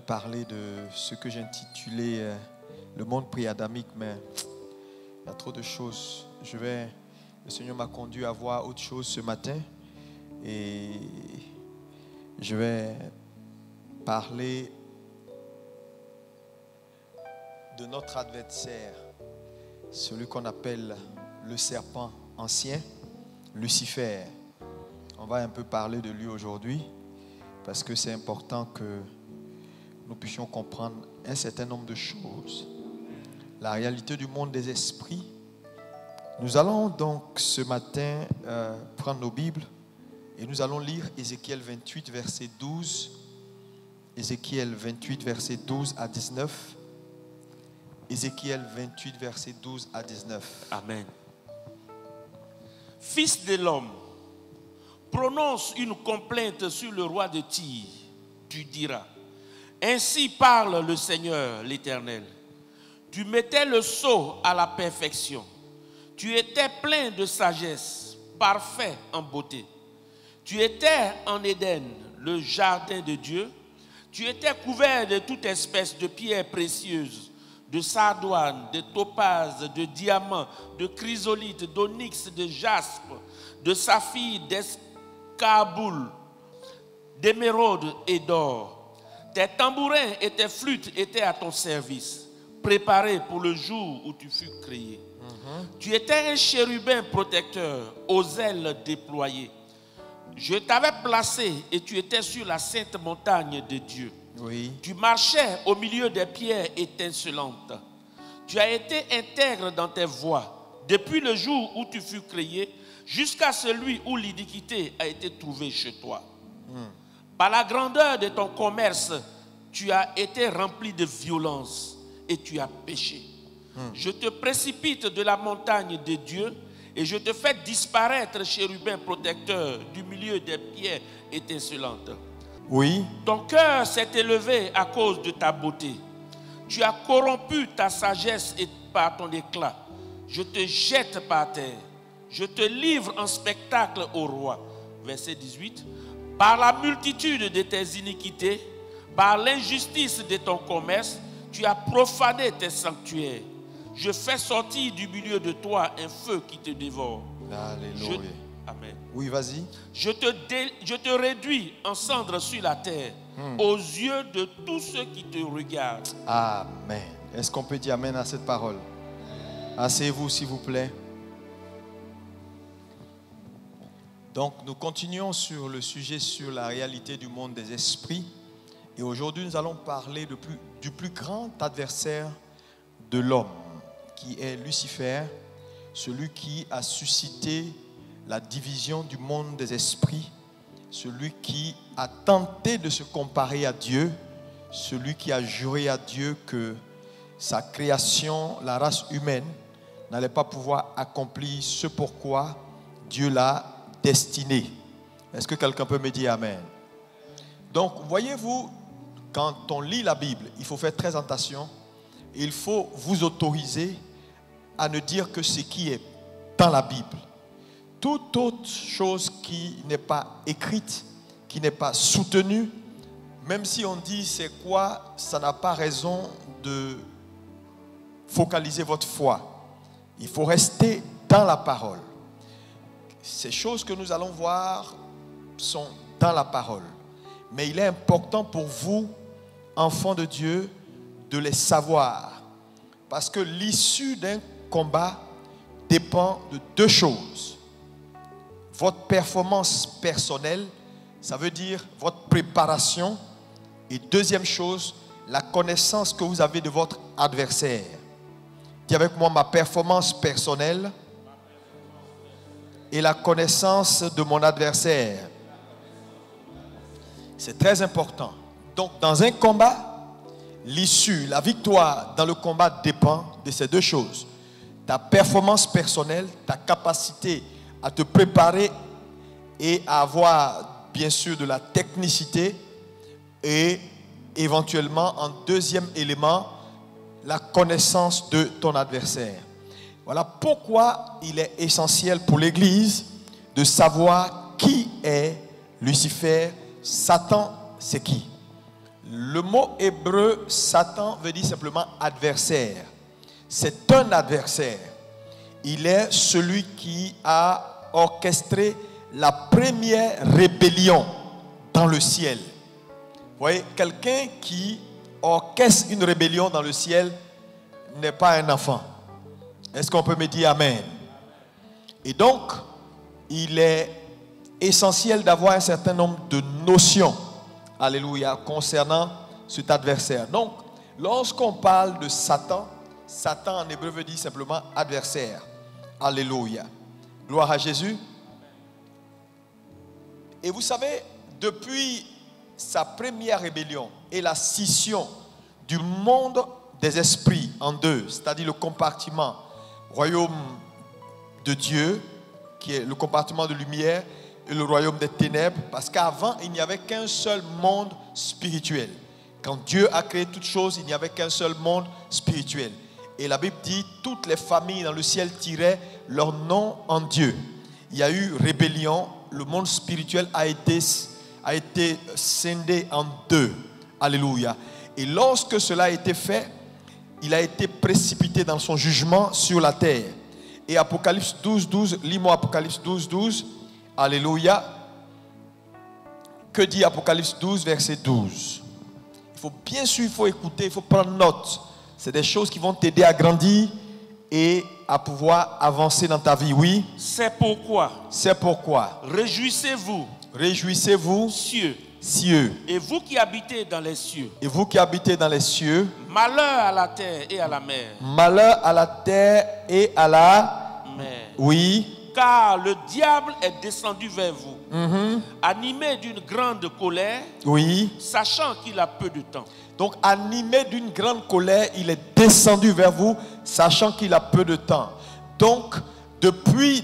voudrais parler de ce que j'ai intitulé le monde pré-adamique, mais il y a trop de choses. Le Seigneur m'a conduit à voir autre chose ce matin et je vais parler de notre adversaire, celui qu'on appelle le serpent ancien, Lucifer. On va un peu parler de lui aujourd'hui parce que c'est important que nous puissions comprendre un certain nombre de choses. La réalité du monde des esprits. Nous allons donc ce matin prendre nos Bibles et nous allons lire Ézéchiel 28, verset 12. Ézéchiel 28, verset 12 à 19. Ézéchiel 28, verset 12 à 19. Amen. Fils de l'homme, prononce une complainte sur le roi de Tyr. Tu diras: ainsi parle le Seigneur l'Éternel. Tu mettais le sceau à la perfection. Tu étais plein de sagesse, parfait en beauté. Tu étais en Éden, le jardin de Dieu. Tu étais couvert de toute espèce de pierres précieuses, de sardoine, de topaze, de diamants, de chrysolite, d'onyx, de jaspe, de saphir, d'escarboule, d'émeraude et d'or. Tes tambourins et tes flûtes étaient à ton service, préparés pour le jour où tu fus créé. Tu étais un chérubin protecteur, aux ailes déployées. Je t'avais placé et tu étais sur la sainte montagne de Dieu. Oui. Tu marchais au milieu des pierres étincelantes. Tu as été intègre dans tes voies, depuis le jour où tu fus créé, jusqu'à celui où l'iniquité a été trouvée chez toi. Par la grandeur de ton commerce, tu as été rempli de violence et tu as péché. Je te précipite de la montagne de Dieu et je te fais disparaître, chérubin protecteur, du milieu des pierres étincelantes. Oui. Ton cœur s'est élevé à cause de ta beauté. Tu as corrompu ta sagesse et par ton éclat. Je te jette par terre. Je te livre en spectacle au roi. Verset 18. Par la multitude de tes iniquités, par l'injustice de ton commerce, tu as profané tes sanctuaires. Je fais sortir du milieu de toi un feu qui te dévore. Alléluia. Amen. Oui, vas-y. Je te réduis en cendres sur la terre, aux yeux de tous ceux qui te regardent. Amen. Est-ce qu'on peut dire amen à cette parole? Asseyez-vous, s'il vous plaît. Donc, nous continuons sur le sujet sur la réalité du monde des esprits. Et aujourd'hui, nous allons parler du plus grand adversaire de l'homme, qui est Lucifer, celui qui a suscité la division du monde des esprits, celui qui a tenté de se comparer à Dieu, celui qui a juré à Dieu que sa création, la race humaine, n'allait pas pouvoir accomplir ce pourquoi Dieu l'a destiné. Est-ce que quelqu'un peut me dire amen? Donc, voyez-vous, quand on lit la Bible, il faut faire très attention. Il faut vous autoriser à ne dire que ce qui est dans la Bible. Toute autre chose qui n'est pas écrite, qui n'est pas soutenue, même si on dit c'est quoi, ça n'a pas raison de focaliser votre foi. Il faut rester dans la parole. Ces choses que nous allons voir sont dans la parole. Mais il est important pour vous, enfants de Dieu, de les savoir. Parce que l'issue d'un combat dépend de deux choses. Votre performance personnelle, ça veut dire votre préparation. Et deuxième chose, la connaissance que vous avez de votre adversaire. Dis avec moi, ma performance personnelle et la connaissance de mon adversaire. C'est très important. Donc, dans un combat, l'issue, la victoire dans le combat dépend de ces deux choses. Ta performance personnelle, ta capacité à te préparer et à avoir bien sûr de la technicité et éventuellement en deuxième élément, la connaissance de ton adversaire. Voilà pourquoi il est essentiel pour l'Église de savoir qui est Lucifer. Satan, c'est qui? Le mot hébreu Satan veut dire simplement adversaire. C'est un adversaire. Il est celui qui a orchestré la première rébellion dans le ciel. Vous voyez, quelqu'un qui orchestre une rébellion dans le ciel n'est pas un enfant. Est-ce qu'on peut me dire amen? Et donc, il est essentiel d'avoir un certain nombre de notions, alléluia, concernant cet adversaire. Donc, lorsqu'on parle de Satan, Satan en hébreu veut dire simplement adversaire. Alléluia. Gloire à Jésus. Et vous savez, depuis sa première rébellion et la scission du monde des esprits en deux, c'est-à-dire le compartiment royaume de Dieu, qui est le compartiment de lumière, et le royaume des ténèbres, parce qu'avant, il n'y avait qu'un seul monde spirituel. Quand Dieu a créé toutes choses, il n'y avait qu'un seul monde spirituel. Et la Bible dit, toutes les familles dans le ciel tiraient leur nom en Dieu. Il y a eu rébellion, le monde spirituel a été scindé en deux. Alléluia. Et lorsque cela a été fait, il a été précipité dans son jugement sur la terre. Et Apocalypse 12, 12, lis-moi Apocalypse 12, 12. Alléluia. Que dit Apocalypse 12, verset 12? Il faut bien sûr, il faut écouter, il faut prendre note. C'est des choses qui vont t'aider à grandir et à pouvoir avancer dans ta vie, oui. C'est pourquoi. C'est pourquoi. Réjouissez-vous. Réjouissez-vous, cieux. Cieux. Et vous qui habitez dans les cieux. Et vous qui habitez dans les cieux. Malheur à la terre et à la mer. Malheur à la terre et à la mer. Oui. Car le diable est descendu vers vous, animé d'une grande colère, oui, sachant qu'il a peu de temps. Donc, animé d'une grande colère, il est descendu vers vous, sachant qu'il a peu de temps. Donc, depuis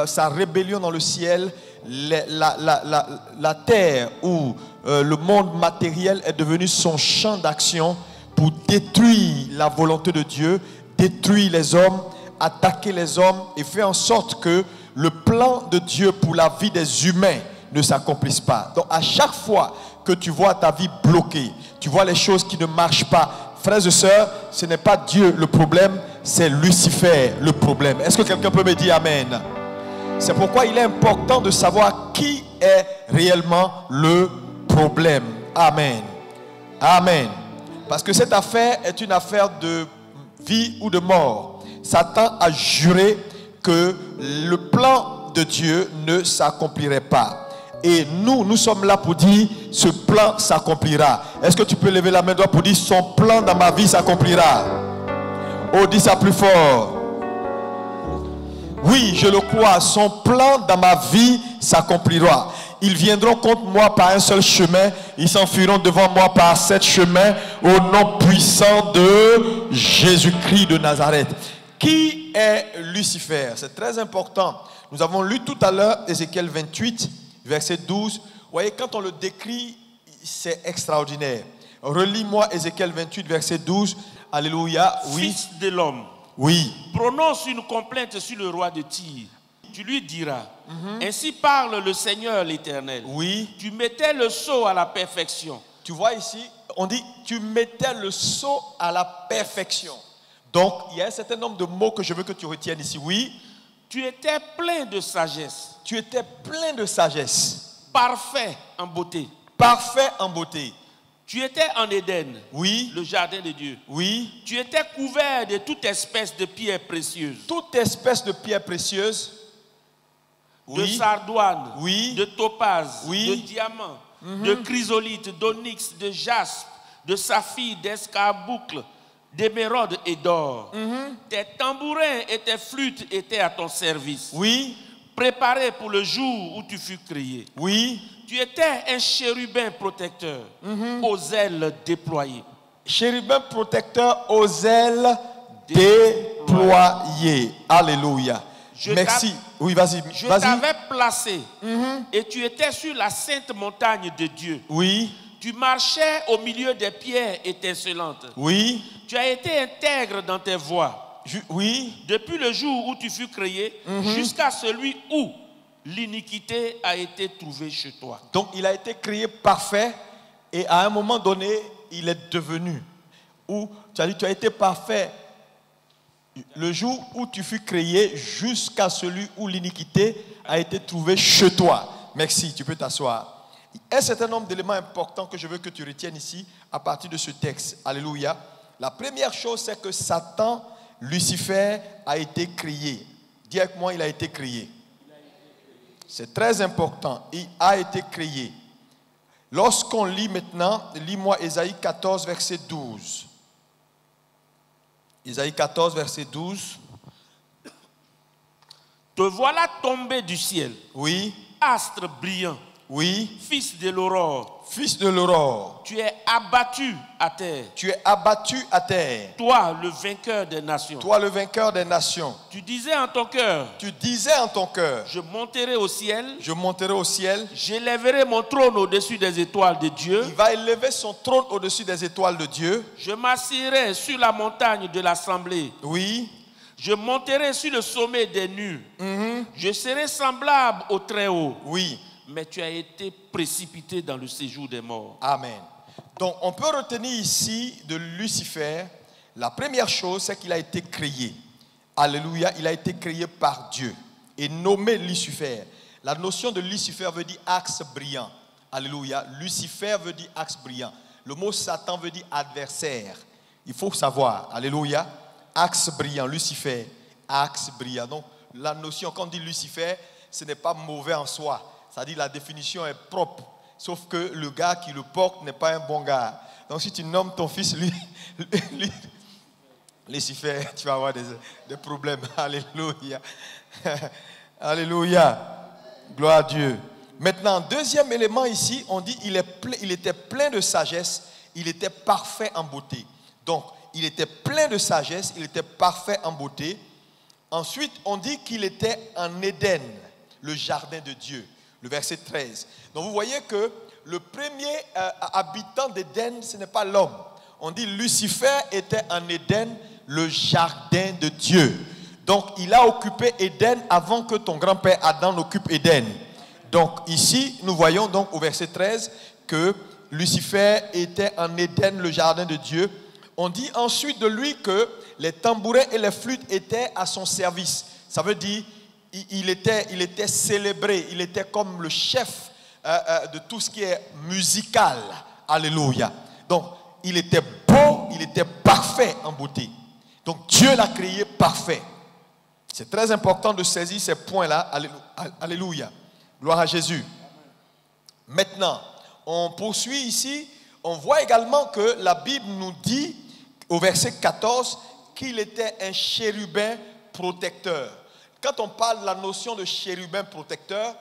sa rébellion dans le ciel, la terre ou le monde matériel est devenu son champ d'action pour détruire la volonté de Dieu, détruire les hommes, attaquer les hommes et faire en sorte que le plan de Dieu pour la vie des humains ne s'accomplisse pas. Donc à chaque fois que tu vois ta vie bloquée, tu vois les choses qui ne marchent pas, frères et sœurs, ce n'est pas Dieu le problème, c'est Lucifer le problème. Est-ce que quelqu'un peut me dire amen? C'est pourquoi il est important de savoir qui est réellement le problème. Amen. Amen. Parce que cette affaire est une affaire de vie ou de mort. Satan a juré que le plan de Dieu ne s'accomplirait pas. Et nous sommes là pour dire, ce plan s'accomplira. Est-ce que tu peux lever la main droite pour dire, son plan dans ma vie s'accomplira? Oh, dis ça plus fort. Oui, je le crois, son plan dans ma vie s'accomplira. Ils viendront contre moi par un seul chemin, ils s'enfuiront devant moi par 7 chemins, au nom puissant de Jésus-Christ de Nazareth. Qui est Lucifer? C'est très important. Nous avons lu tout à l'heure Ézéchiel 28, verset 12. Vous voyez, quand on le décrit, c'est extraordinaire. Relis-moi Ézéchiel 28, verset 12. Alléluia. Oui. Fils de l'homme. Oui. Prononce une complainte sur le roi de Tyr. Tu lui diras, ainsi parle le Seigneur l'Éternel. Oui. Tu mettais le sceau à la perfection. Tu vois ici, on dit, tu mettais le sceau à la perfection. Donc, il y a un certain nombre de mots que je veux que tu retiennes ici. Oui. Tu étais plein de sagesse. Tu étais plein de sagesse. Parfait en beauté. Parfait en beauté. Tu étais en Éden. Oui. Le jardin de Dieu. Oui. Tu étais couvert de toute espèce de pierres précieuses. Toute espèce de pierres précieuses. De sardoine. Oui. De topaz. Oui. De diamant. De chrysolite. D'onyx. De jaspe. De saphir. D'escarboucle. D'émeraude et d'or. Tes tambourins et tes flûtes étaient à ton service. Oui. Préparés pour le jour où tu fus créé. Oui. Tu étais un chérubin protecteur aux ailes déployées. Chérubin protecteur aux ailes déployées. Alléluia. Merci. Oui, vas-y. Je t'avais placé et tu étais sur la sainte montagne de Dieu. Oui. Tu marchais au milieu des pierres étincelantes. Oui. Tu as été intègre dans tes voies. Oui. Depuis le jour où tu fus créé jusqu'à celui où l'iniquité a été trouvée chez toi. Donc il a été créé parfait Et à un moment donné, il est devenu. Où tu as dit, tu as été parfait le jour où tu fus créé jusqu'à celui où l'iniquité a été trouvée chez toi. Merci, tu peux t'asseoir. Un certain nombre d'éléments importants que je veux que tu retiennes ici à partir de ce texte. Alléluia. La première chose, c'est que Satan, Lucifer, a été créé. Dis avec moi, il a été créé. C'est très important. Il a été créé. Lorsqu'on lit maintenant, lis-moi Ésaïe 14, verset 12. Ésaïe 14, verset 12. Te voilà tombé du ciel. Oui. Astre brillant. Oui. Fils de l'aurore. Fils de l'aurore. Tu es abattu à terre. Tu es abattu à terre. Toi, le vainqueur des nations. Toi, le vainqueur des nations. Tu disais en ton cœur. Tu disais en ton cœur. Je monterai au ciel. Je monterai au ciel. J'élèverai mon trône au-dessus des étoiles de Dieu. Il va élever son trône au-dessus des étoiles de Dieu. Je m'assirai sur la montagne de l'assemblée. Oui. Je monterai sur le sommet des nues. Je serai semblable au Très-Haut. Oui. Mais tu as été précipité dans le séjour des morts. Amen. Donc, on peut retenir ici de Lucifer, la première chose, c'est qu'il a été créé. Alléluia, il a été créé par Dieu et nommé Lucifer. La notion de Lucifer veut dire axe brillant. Alléluia. Lucifer veut dire axe brillant. Le mot Satan veut dire adversaire. Il faut savoir. Alléluia. Axe brillant, Lucifer, axe brillant. Donc, la notion, quand on dit Lucifer, ce n'est pas mauvais en soi. C'est-à-dire la définition est propre. Sauf que le gars qui le porte n'est pas un bon gars. Donc si tu nommes ton fils Lucifer, tu vas avoir des problèmes. Alléluia. Alléluia. Gloire à Dieu. Maintenant, deuxième élément ici, on dit il était plein de sagesse, il était parfait en beauté. Donc, il était plein de sagesse, il était parfait en beauté. Ensuite, on dit qu'il était en Éden, le jardin de Dieu. Le verset 13. Donc vous voyez que le premier habitant d'Éden, ce n'est pas l'homme. On dit Lucifer était en Éden, le jardin de Dieu. Donc il a occupé Éden avant que ton grand-père Adam n'occupe Éden. Donc ici, nous voyons donc au verset 13 que Lucifer était en Éden, le jardin de Dieu. On dit ensuite de lui que les tambourins et les flûtes étaient à son service. Ça veut dire il était célébré, il était comme le chef de tout ce qui est musical. Alléluia. Donc, il était beau, il était parfait en beauté. Donc, Dieu l'a créé parfait. C'est très important de saisir ces points-là. Alléluia. Gloire à Jésus. Maintenant, on poursuit ici. On voit également que la Bible nous dit, au verset 14, qu'il était un chérubin protecteur. Quand on parle de la notion de chérubin protecteur,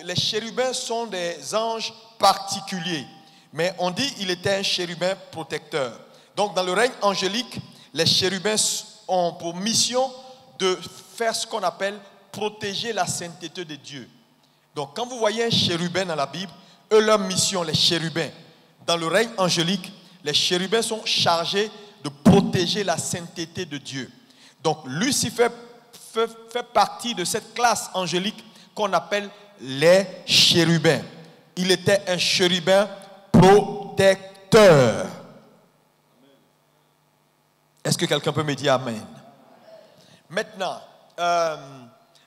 les chérubins sont des anges particuliers. Mais on dit qu'il était un chérubin protecteur. Donc dans le règne angélique, les chérubins ont pour mission de faire ce qu'on appelle protéger la sainteté de Dieu. Donc quand vous voyez un chérubin dans la Bible, eux leur mission, les chérubins, dans le règne angélique, les chérubins sont chargés de protéger la sainteté de Dieu. Donc Lucifer fait partie de cette classe angélique qu'on appelle les chérubins. Il était un chérubin protecteur. Est-ce que quelqu'un peut me dire amen? Maintenant,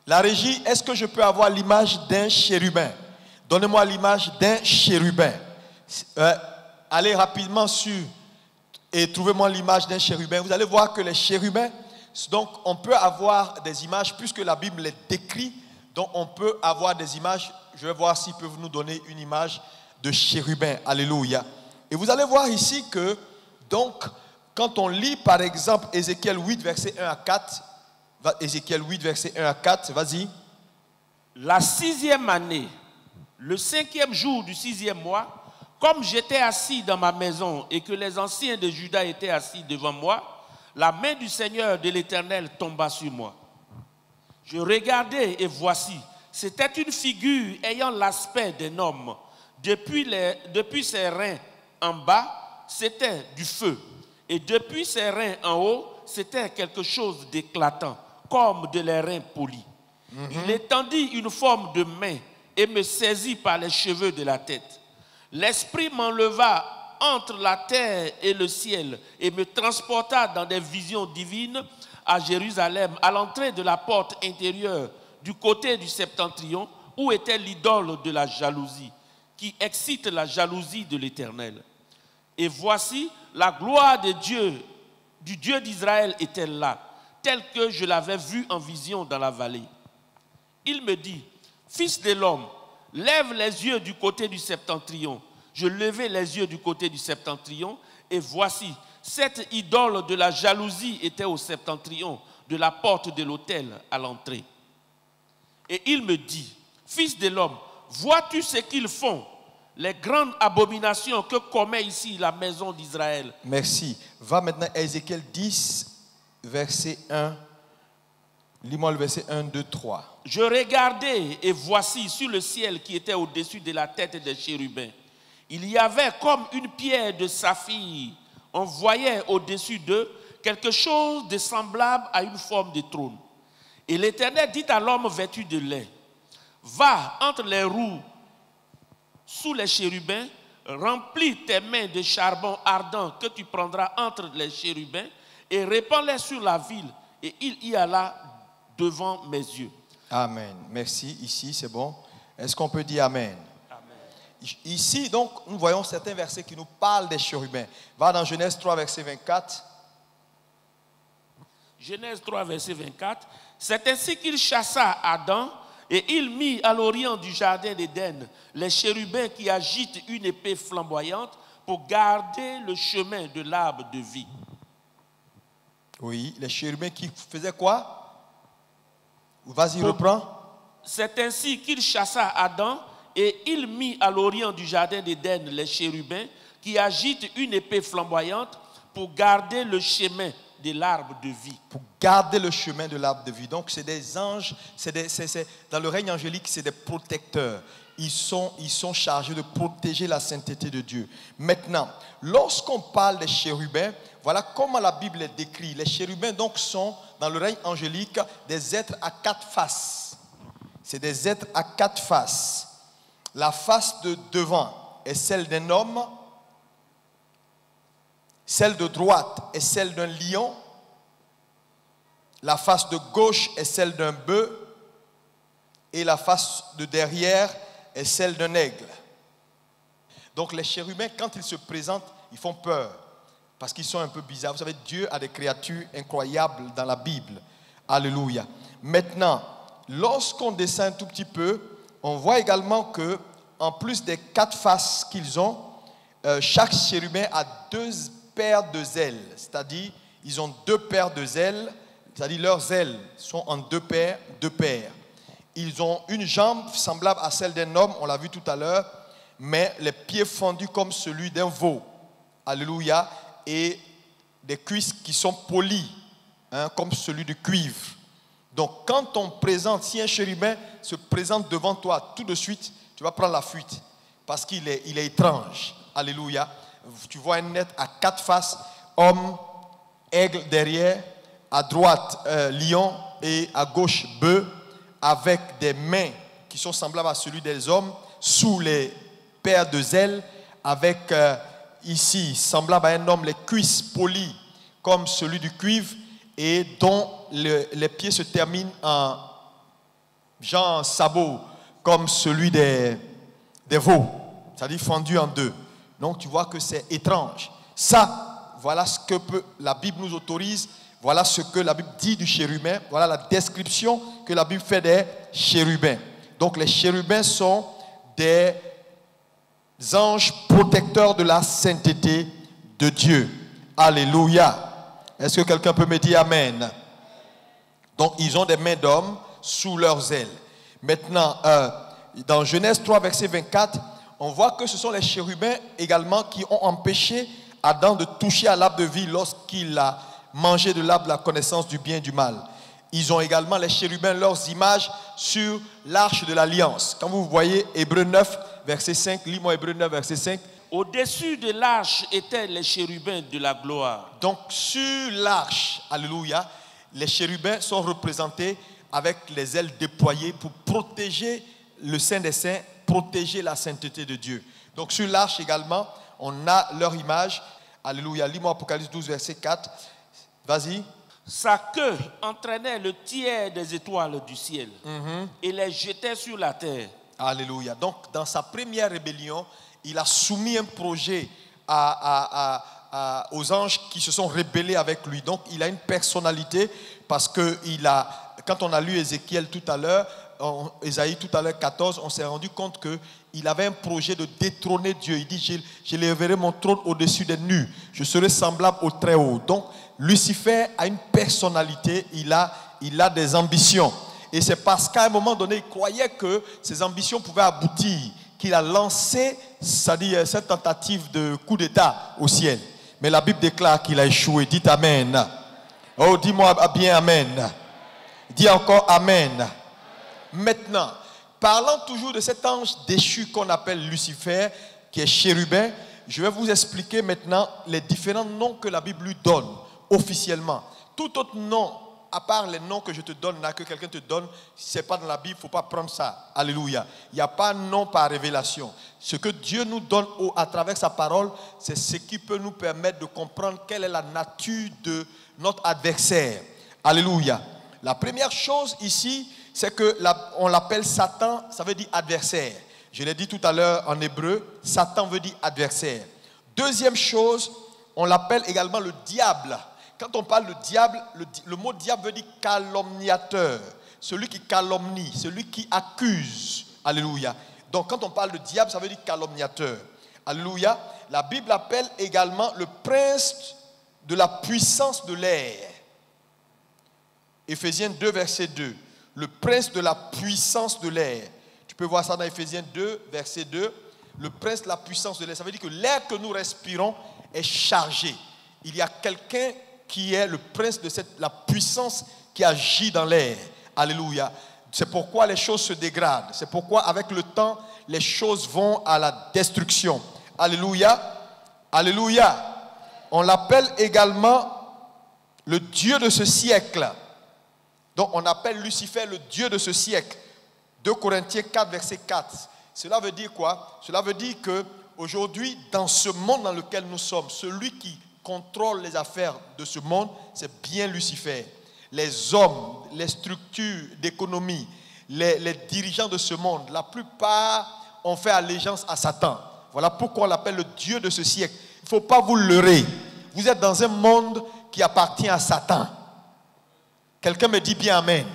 la régie, est-ce que je peux avoir l'image d'un chérubin? Donnez-moi l'image d'un chérubin. Allez rapidement sur et trouvez-moi l'image d'un chérubin. Vous allez voir que les chérubins, donc on peut avoir des images, puisque la Bible les décrit, donc on peut avoir des images. Je vais voir s'ils peuvent nous donner une image de chérubin. Alléluia. Et vous allez voir ici que, donc, quand on lit par exemple Ézéchiel 8, verset 1 à 4, Ézéchiel 8, verset 1 à 4, vas-y. La 6e année, le 5e jour du 6e mois, comme j'étais assis dans ma maison et que les anciens de Juda étaient assis devant moi, la main du Seigneur de l'Éternel tomba sur moi. Je regardai et voici, c'était une figure ayant l'aspect d'un homme. Depuis ses reins en bas, c'était du feu. Et depuis ses reins en haut, c'était quelque chose d'éclatant, comme de l'airain poli. Il étendit une forme de main et me saisit par les cheveux de la tête. L'Esprit m'enleva entre la terre et le ciel et me transporta dans des visions divines à Jérusalem, à l'entrée de la porte intérieure du côté du septentrion, où était l'idole de la jalousie, qui excite la jalousie de l'Éternel. Et voici, la gloire de Dieu, du Dieu d'Israël était là, telle que je l'avais vue en vision dans la vallée. Il me dit, fils de l'homme, lève les yeux du côté du septentrion. Je levai les yeux du côté du septentrion, et voici, cette idole de la jalousie était au septentrion de la porte de l'autel à l'entrée. Et il me dit, fils de l'homme, vois-tu ce qu'ils font, les grandes abominations que commet ici la maison d'Israël? Merci. Va maintenant à Ézéchiel 10, verset 1. Lis-moi le verset 1, 2, 3. Je regardai et voici sur le ciel qui était au-dessus de la tête des chérubins, il y avait comme une pierre de saphir. On voyait au-dessus d'eux quelque chose de semblable à une forme de trône. Et l'Éternel dit à l'homme vêtu de lin, va entre les roues sous les chérubins, remplis tes mains de charbon ardent que tu prendras entre les chérubins et répands-les sur la ville. Et il y alla devant mes yeux. Amen. Merci. Ici, c'est bon. Est-ce qu'on peut dire Amen? Ici, donc, nous voyons certains versets qui nous parlent des chérubins. Va dans Genèse 3, verset 24. Genèse 3, verset 24. C'est ainsi qu'il chassa Adam et il mit à l'orient du jardin d'Éden les chérubins qui agitent une épée flamboyante pour garder le chemin de l'arbre de vie. Oui, les chérubins qui faisaient quoi? Vas-y, reprends. C'est ainsi qu'il chassa Adam et il mit à l'orient du jardin d'Éden les chérubins qui agitent une épée flamboyante pour garder le chemin de l'arbre de vie. Pour garder le chemin de l'arbre de vie. Donc, c'est des anges, dans le règne angélique, c'est des protecteurs. Ils sont chargés de protéger la sainteté de Dieu. Maintenant, lorsqu'on parle des chérubins, voilà comment la Bible les décrit. Les chérubins, donc, sont, dans le règne angélique, des êtres à quatre faces. C'est des êtres à quatre faces. La face de devant est celle d'un homme, celle de droite est celle d'un lion, la face de gauche est celle d'un bœuf et la face de derrière est celle d'un aigle. Donc les chérubins, quand ils se présentent, ils font peur parce qu'ils sont un peu bizarres. Vous savez, Dieu a des créatures incroyables dans la Bible. Alléluia. Maintenant, lorsqu'on descend un tout petit peu, on voit également que, en plus des quatre faces qu'ils ont, chaque chérubin a deux paires de ailes. C'est-à-dire, ils ont deux paires de ailes. C'est-à-dire, leurs ailes sont en deux paires, deux paires. Ils ont une jambe semblable à celle d'un homme, on l'a vu tout à l'heure, mais les pieds fendus comme celui d'un veau. Alléluia. Et des cuisses qui sont polies, comme celui du cuivre. Donc, quand on présente, si un chérubin se présente devant toi, tout de suite, tu vas prendre la fuite parce qu'il est étrange. Alléluia. Tu vois un être à quatre faces, homme, aigle derrière, à droite lion et à gauche bœuf, avec des mains qui sont semblables à celui des hommes, sous les paires de ailes, avec ici, semblable à un homme, les cuisses polies comme celui du cuivre et dont les pieds se terminent en genre sabot comme celui des veaux, c'est-à-dire fendu en deux. Donc tu vois que c'est étrange. Ça, voilà ce que la Bible nous autorise, voilà ce que la Bible dit du chérubin, voilà la description que la Bible fait des chérubins. Donc les chérubins sont des anges protecteurs de la sainteté de Dieu. Alléluia. Est-ce que quelqu'un peut me dire Amen? Donc ils ont des mains d'homme sous leurs ailes. Maintenant, dans Genèse 3, verset 24, on voit que ce sont les chérubins également qui ont empêché Adam de toucher à l'arbre de vie lorsqu'il a mangé de l'arbre de la connaissance du bien et du mal. Ils ont également, les chérubins, leurs images sur l'arche de l'alliance. Quand vous voyez Hébreux 9, verset 5, lis-moi Hébreux 9, verset 5. Au-dessus de l'arche étaient les chérubins de la gloire. Donc sur l'arche, alléluia, les chérubins sont représentés avec les ailes déployées pour protéger le Saint des Saints, protéger la sainteté de Dieu. Donc sur l'arche également, on a leur image. Alléluia. Lis-moi Apocalypse 12, verset 4. Vas-y. Sa queue entraînait le tiers des étoiles du ciel et les jetait sur la terre. Alléluia. Donc dans sa première rébellion, il a soumis un projet aux anges qui se sont rébellés avec lui. Donc il a une personnalité parce que quand on a lu Ézéchiel tout à l'heure, Ésaïe tout à l'heure 14, on s'est rendu compte qu'il avait un projet de détrôner Dieu. Il dit, je lèverai mon trône au-dessus des nues. Je serai semblable au Très-Haut. Donc Lucifer a une personnalité, il a des ambitions. Et c'est parce qu'à un moment donné, il croyait que ses ambitions pouvaient aboutir, qu'il a lancé, c'est-à-dire cette tentative de coup d'État au ciel. Mais la Bible déclare qu'il a échoué. Dites Amen. Oh, dis-moi bien Amen. Dis encore Amen. Maintenant, parlant toujours de cet ange déchu qu'on appelle Lucifer, qui est chérubin, je vais vous expliquer maintenant les différents noms que la Bible lui donne officiellement. Tout autre nom, à part les noms que je te donne, là, que quelqu'un te donne, si ce n'est pas dans la Bible, il ne faut pas prendre ça. Alléluia. Il n'y a pas de nom par révélation. Ce que Dieu nous donne à travers sa parole, c'est ce qui peut nous permettre de comprendre quelle est la nature de notre adversaire. Alléluia. La première chose ici, c'est qu'on l'appelle Satan, ça veut dire adversaire. Je l'ai dit tout à l'heure en hébreu, Satan veut dire adversaire. Deuxième chose, on l'appelle également le diable. Quand on parle de diable, le mot diable veut dire calomniateur. Celui qui calomnie, celui qui accuse. Alléluia. Donc quand on parle de diable, ça veut dire calomniateur. Alléluia. La Bible appelle également le prince de la puissance de l'air. Éphésiens 2, verset 2. Le prince de la puissance de l'air. Tu peux voir ça dans Éphésiens 2, verset 2. Le prince de la puissance de l'air. Ça veut dire que l'air que nous respirons est chargé. Il y a quelqu'un qui est le prince de la puissance qui agit dans l'air. Alléluia. C'est pourquoi les choses se dégradent. C'est pourquoi avec le temps, les choses vont à la destruction. Alléluia. Alléluia. On l'appelle également le Dieu de ce siècle. Donc on appelle Lucifer le Dieu de ce siècle. 2 Corinthiens 4, verset 4. Cela veut dire quoi? Cela veut dire qu'aujourd'hui, dans ce monde dans lequel nous sommes, celui qui contrôle les affaires de ce monde, c'est bien Lucifer. Les hommes, les structures d'économie, les dirigeants de ce monde, la plupart ont fait allégeance à Satan. Voilà pourquoi on l'appelle le Dieu de ce siècle. Il ne faut pas vous leurrer. Vous êtes dans un monde qui appartient à Satan. Quelqu'un me dit bien Amen.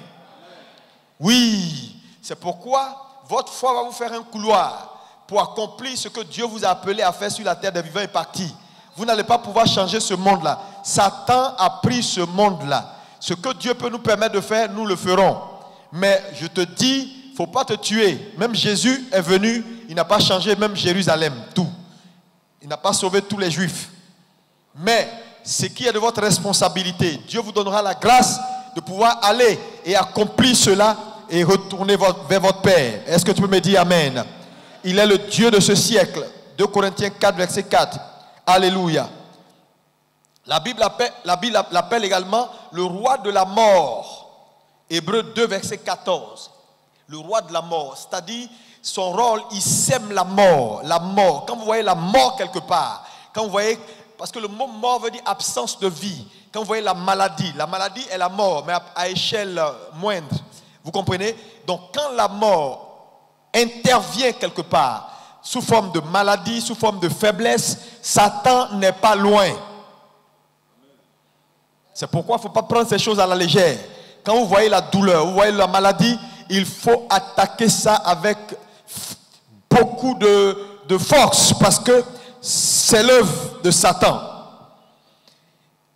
Oui, c'est pourquoi votre foi va vous faire un couloir pour accomplir ce que Dieu vous a appelé à faire sur la terre des vivants et partis. Vous n'allez pas pouvoir changer ce monde-là. Satan a pris ce monde-là. Ce que Dieu peut nous permettre de faire, nous le ferons. Mais je te dis, il ne faut pas te tuer. Même Jésus est venu, il n'a pas changé même Jérusalem, tout. Il n'a pas sauvé tous les Juifs. Mais ce qui est de votre responsabilité, Dieu vous donnera la grâce de pouvoir aller et accomplir cela et retourner vers votre Père. Est-ce que tu peux me dire Amen? Il est le Dieu de ce siècle. 2 Corinthiens 4, verset 4. Alléluia. La Bible l'appelle également le roi de la mort. Hébreux 2, verset 14. Le roi de la mort. C'est-à-dire, son rôle, il sème la mort. La mort. Quand vous voyez la mort quelque part, quand vous voyez, parce que le mot mort veut dire absence de vie. Quand vous voyez la maladie est la mort, mais à échelle moindre. Vous comprenez? Donc, quand la mort intervient quelque part, sous forme de maladie, sous forme de faiblesse, Satan n'est pas loin. C'est pourquoi il ne faut pas prendre ces choses à la légère. Quand vous voyez la douleur, vous voyez la maladie, il faut attaquer ça avec beaucoup de force parce que c'est l'œuvre de Satan.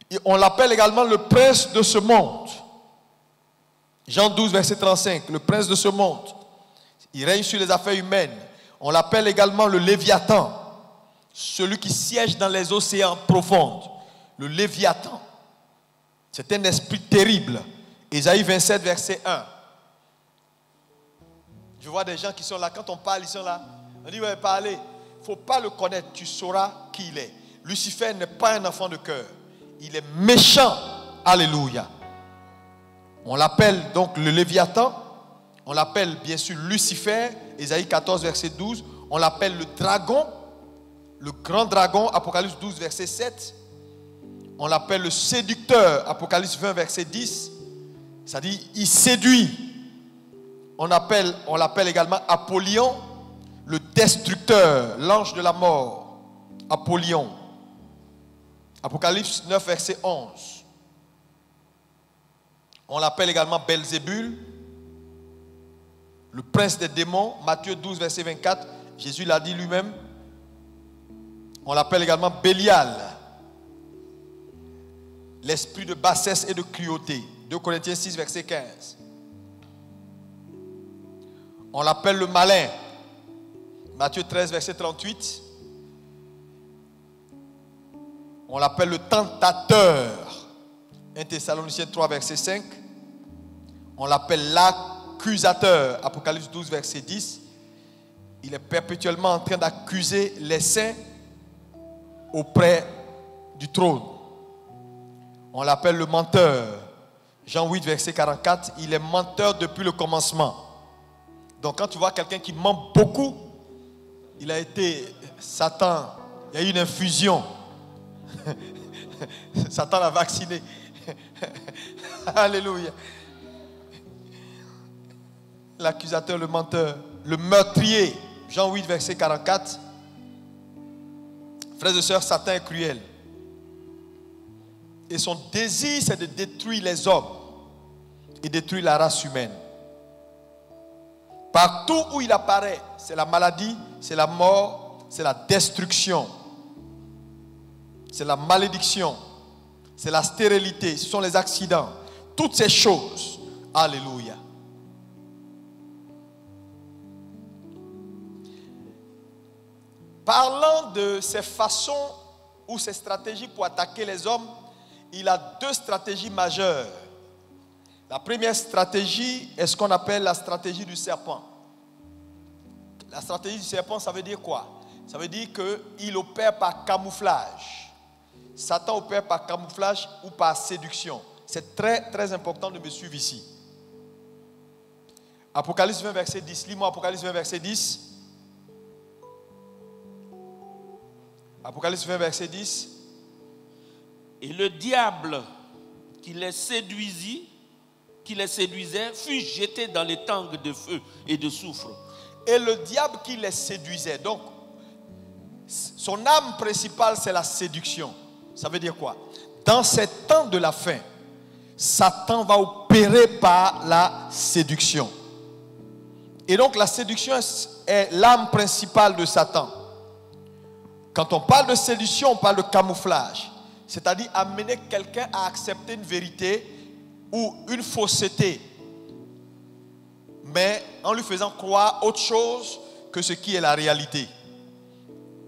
Et on l'appelle également le prince de ce monde. Jean 12, verset 35, le prince de ce monde. Il règne sur les affaires humaines. On l'appelle également le Léviathan, celui qui siège dans les océans profonds. Le Léviathan. C'est un esprit terrible. Ésaïe 27, verset 1. Je vois des gens qui sont là. Quand on parle, ils sont là. On dit, ouais, parlez. Il ne faut pas le connaître. Tu sauras qui il est. Lucifer n'est pas un enfant de cœur. Il est méchant. Alléluia. On l'appelle donc le Léviathan. On l'appelle bien sûr Lucifer. Ésaïe 14, verset 12. On l'appelle le dragon, le grand dragon, Apocalypse 12, verset 7. On l'appelle le séducteur, Apocalypse 20, verset 10. Ça dit, il séduit. On l'appelle également Apollyon, le destructeur, l'ange de la mort. Apollyon. Apocalypse 9, verset 11. On l'appelle également Belzébul, le prince des démons. Matthieu 12, verset 24. Jésus l'a dit lui-même. On l'appelle également Bélial, l'esprit de bassesse et de cruauté. 2 Corinthiens 6, verset 15. On l'appelle le malin. Matthieu 13, verset 38. On l'appelle le tentateur. 1 Thessaloniciens 3, verset 5. On l'appelle l'accusateur. Apocalypse 12, verset 10. Il est perpétuellement en train d'accuser les saints auprès du trône. On l'appelle le menteur. Jean 8, verset 44. Il est menteur depuis le commencement. Donc quand tu vois quelqu'un qui ment beaucoup, il a été Satan, il y a eu une infusion. Satan l'a vacciné. Alléluia. L'accusateur, le menteur, le meurtrier. Jean 8, verset 44. Frères et sœurs, Satan est cruel. Et son désir, c'est de détruire les hommes et détruire la race humaine. Partout où il apparaît, c'est la maladie, c'est la mort, c'est la destruction, c'est la malédiction, c'est la stérilité, ce sont les accidents. Toutes ces choses. Alléluia. Parlant de ces façons ou ces stratégies pour attaquer les hommes, il a deux stratégies majeures. La première stratégie est ce qu'on appelle la stratégie du serpent. La stratégie du serpent, ça veut dire quoi? Ça veut dire qu'il opère par camouflage. Satan opère par camouflage ou par séduction. C'est très très important de me suivre ici. Apocalypse 20, verset 10. Lis-moi Apocalypse 20, verset 10. Apocalypse 20, verset 10. Et le diable qui les séduisait, fut jeté dans les tangs de feu et de soufre. Et le diable qui les séduisait, donc son âme principale, c'est la séduction. Ça veut dire quoi? Dans ces temps de la fin, Satan va opérer par la séduction. Et donc la séduction est l'âme principale de Satan. Quand on parle de séduction, on parle de camouflage. C'est-à-dire amener quelqu'un à accepter une vérité ou une fausseté, mais en lui faisant croire autre chose que ce qui est la réalité.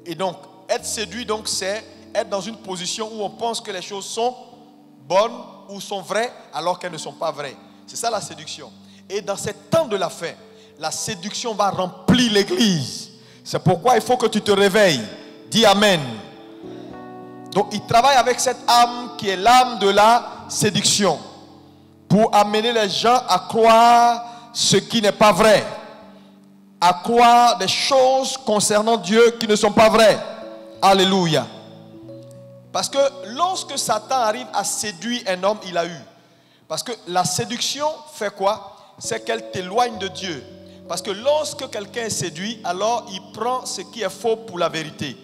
Et donc, être séduit, donc, c'est être dans une position où on pense que les choses sont bonnes ou sont vraies alors qu'elles ne sont pas vraies. C'est ça la séduction. Et dans ces temps de la fin, la séduction va remplir l'église. C'est pourquoi il faut que tu te réveilles. Dis Amen. Donc, il travaille avec cette âme qui est l'âme de la séduction pour amener les gens à croire ce qui n'est pas vrai, à croire des choses concernant Dieu qui ne sont pas vraies. Alléluia. Parce que lorsque Satan arrive à séduire un homme, il a eu. Parce que la séduction fait quoi? C'est qu'elle t'éloigne de Dieu. Parce que lorsque quelqu'un est séduit, alors il prend ce qui est faux pour la vérité.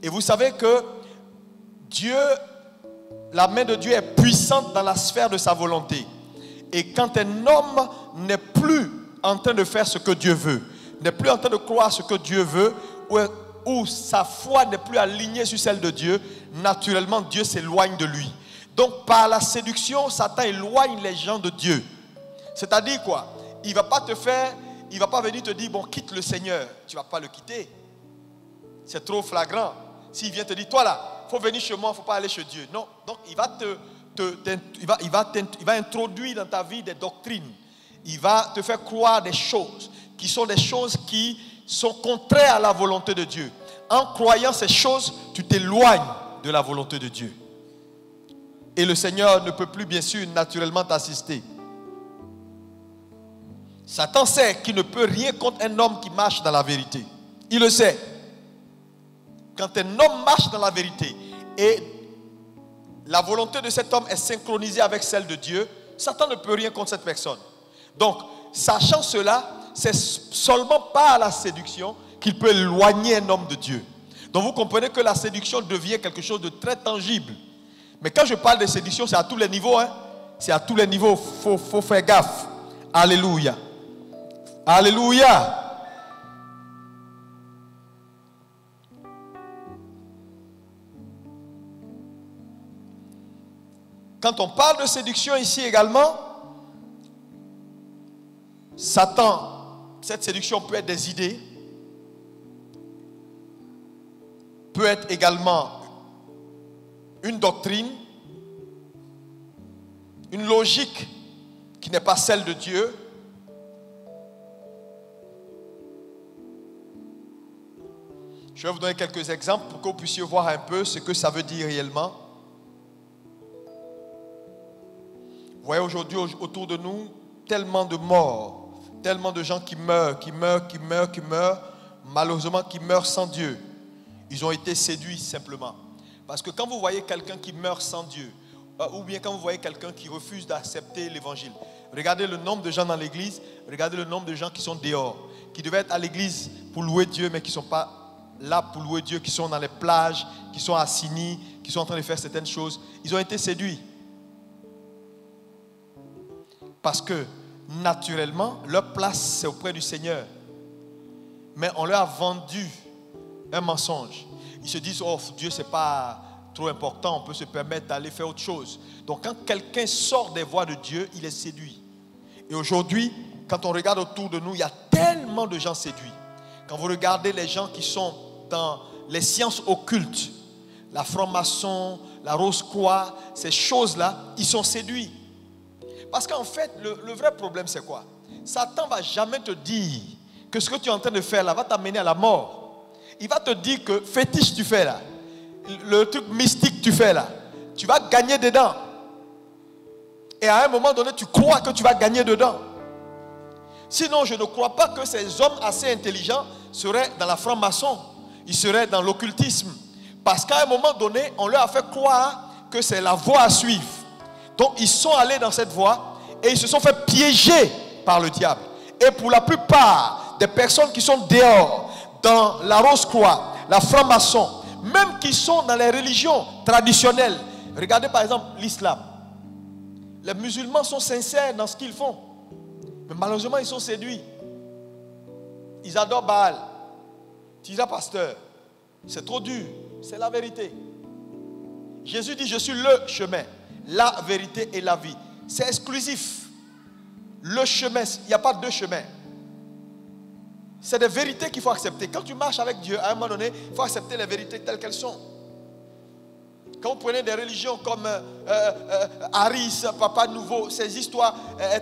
Et vous savez que Dieu, la main de Dieu est puissante dans la sphère de sa volonté. Et quand un homme n'est plus en train de faire ce que Dieu veut, n'est plus en train de croire ce que Dieu veut, ou sa foi n'est plus alignée sur celle de Dieu, naturellement Dieu s'éloigne de lui. Donc par la séduction, Satan éloigne les gens de Dieu. C'est-à-dire quoi? Il ne va pas venir te dire, bon, quitte le Seigneur. Tu ne vas pas le quitter. C'est trop flagrant. S'il vient te dire, toi là, il faut venir chez moi, il ne faut pas aller chez Dieu. Non, donc il va introduire dans ta vie des doctrines. Il va te faire croire des choses qui sont des choses qui sont contraires à la volonté de Dieu. En croyant ces choses, tu t'éloignes de la volonté de Dieu. Et le Seigneur ne peut plus, bien sûr, naturellement t'assister. Satan sait qu'il ne peut rien contre un homme qui marche dans la vérité. Il le sait. Quand un homme marche dans la vérité et la volonté de cet homme est synchronisée avec celle de Dieu, Satan ne peut rien contre cette personne. Donc, sachant cela, c'est seulement par la séduction qu'il peut éloigner un homme de Dieu. Donc vous comprenez que la séduction devient quelque chose de très tangible. Mais quand je parle de séduction, c'est à tous les niveaux. Hein? C'est à tous les niveaux. Faut faire gaffe. Alléluia. Alléluia. Quand on parle de séduction ici également, Satan, cette séduction peut être des idées, peut être également une doctrine, une logique qui n'est pas celle de Dieu. Je vais vous donner quelques exemples pour que vous puissiez voir un peu ce que ça veut dire réellement. Vous voyez aujourd'hui autour de nous tellement de morts, tellement de gens qui meurent, malheureusement qui meurent sans Dieu. Ils ont été séduits simplement. Parce que quand vous voyez quelqu'un qui meurt sans Dieu, ou bien quand vous voyez quelqu'un qui refuse d'accepter l'évangile, regardez le nombre de gens dans l'église, regardez le nombre de gens qui sont dehors, qui devaient être à l'église pour louer Dieu, mais qui ne sont pas là pour louer Dieu, qui sont dans les plages, qui sont assis, qui sont en train de faire certaines choses. Ils ont été séduits. Parce que naturellement, leur place c'est auprès du Seigneur. Mais on leur a vendu un mensonge. Ils se disent, oh Dieu c'est pas trop important, on peut se permettre d'aller faire autre chose. Donc quand quelqu'un sort des voies de Dieu, il est séduit. Et aujourd'hui, quand on regarde autour de nous, il y a tellement de gens séduits. Quand vous regardez les gens qui sont dans les sciences occultes, la franc-maçon, la rose-croix, ces choses-là, ils sont séduits. Parce qu'en fait, le vrai problème, c'est quoi? Satan ne va jamais te dire que ce que tu es en train de faire là va t'amener à la mort. Il va te dire que fétiche tu fais là, le truc mystique tu fais là, tu vas gagner dedans. Et à un moment donné, tu crois que tu vas gagner dedans. Sinon, je ne crois pas que ces hommes assez intelligents seraient dans la franc-maçon. Ils seraient dans l'occultisme. Parce qu'à un moment donné, on leur a fait croire que c'est la voie à suivre. Donc ils sont allés dans cette voie et ils se sont fait piéger par le diable. Et pour la plupart des personnes qui sont dehors, dans la Rose-Croix, la franc-maçon, même qui sont dans les religions traditionnelles, regardez par exemple l'islam. Les musulmans sont sincères dans ce qu'ils font. Mais malheureusement, ils sont séduits. Ils adorent Baal. Tu dis, pasteur, c'est trop dur. C'est la vérité. Jésus dit, je suis le chemin, la vérité et la vie. C'est exclusif. Le chemin, il n'y a pas deux chemins. C'est des vérités qu'il faut accepter. Quand tu marches avec Dieu, à un moment donné, il faut accepter les vérités telles qu'elles sont. Quand vous prenez des religions comme Haris, Papa Nouveau, ces histoires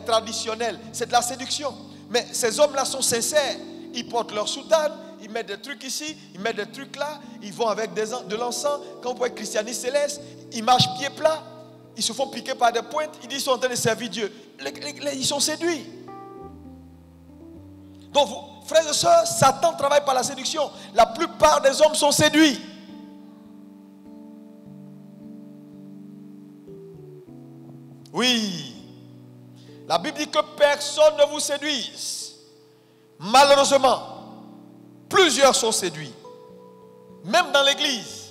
traditionnelles, c'est de la séduction. Mais ces hommes-là sont sincères. Ils portent leur soutane, ils mettent des trucs ici, ils mettent des trucs là, ils vont avec de l'encens. Quand vous voyez christianisme céleste, ils marchent pieds plats, ils se font piquer par des pointes, ils disent qu'ils sont en train de servir Dieu. Ils sont séduits. Donc, frères et sœurs, Satan travaille par la séduction. La plupart des hommes sont séduits. Oui. La Bible dit que personne ne vous séduise. Malheureusement, plusieurs sont séduits. Même dans l'église,